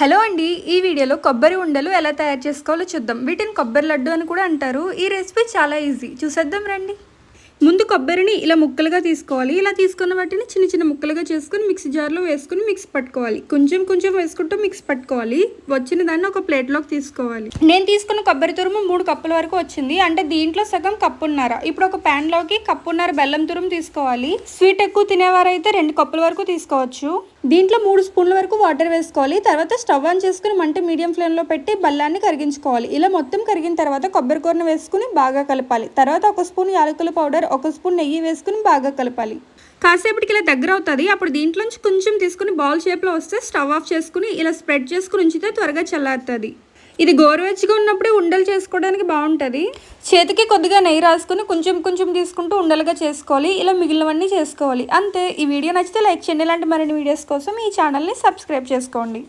Hello అండి, ఈ వీడియోలో కొబ్బరి ఉండలు ఎలా తయారు చేసుకోవాలో చూద్దాం. వీటిని కొబ్బరి లడ్డు అని కూడా అంటారు. ఈ రెసిపీ చాలా ఈజీ, చూసేద్దాం రండి. ముందు కొబ్బరిని ఇలా ముక్కలుగా తీసుకోవాలి. ఇలా తీసుకున్న వాటిని చిన్న చిన్న ముక్కలుగా చేసుకుని మిక్సీ జార్లో వేసుకుని మిక్స్ పట్టుకోవాలి. కొంచెం కొంచెం వేసుకుంటూ మిక్స్ పట్టుకోవాలి. వచ్చిన దాన్ని ఒక ప్లేట్లోకి తీసుకోవాలి. నేను తీసుకున్న కొబ్బరి తురుము 3 కప్పుల వరకు వచ్చింది. అంటే దీంట్లో సగం కప్పున్నర. ఇప్పుడు ఒక ప్యాన్లోకి కప్పున్నర బెల్లం తురుము తీసుకోవాలి. స్వీట్ ఎక్కువ తినేవారైతే 2 కప్పుల వరకు తీసుకోవచ్చు. దీంట్లో 3 స్పూన్ల వరకు వాటర్ వేసుకోవాలి. తర్వాత స్టవ్ ఆన్ చేసుకుని మంట మీడియం ఫ్లేమ్లో పెట్టి బెల్లాన్ని కరిగించుకోవాలి. ఇలా మొత్తం కరిగిన తర్వాత కొబ్బరి కూరను వేసుకుని బాగా కలపాలి. తర్వాత 1 స్పూన్ యాలకుల పౌడర్, 1 స్పూన్ నెయ్యి వేసుకుని బాగా కలపాలి. కాసేపటికి ఇలా దగ్గర అవుతుంది. అప్పుడు దీంట్లోంచి కొంచెం తీసుకుని బాల్ షేప్లో వస్తే స్టవ్ ఆఫ్ చేసుకుని ఇలా స్ప్రెడ్ చేసుకుని ఉంచితే త్వరగా చల్లారుతుంది. ఇది గోరువెచ్చగా ఉన్నప్పుడే ఉండలు చేసుకోవడానికి బాగుంటుంది. చేతికి కొద్దిగా నెయ్యి రాసుకుని కొంచెం కొంచెం తీసుకుంటూ ఉండలుగా చేసుకోవాలి. ఇలా మిగిలినవన్నీ చేసుకోవాలి. అంతే. ఈ వీడియో నచ్చితే లైక్ చేయండి. ఇలాంటి మరిన్ని వీడియోస్ కోసం ఈ ఛానల్ని సబ్స్క్రైబ్ చేసుకోండి.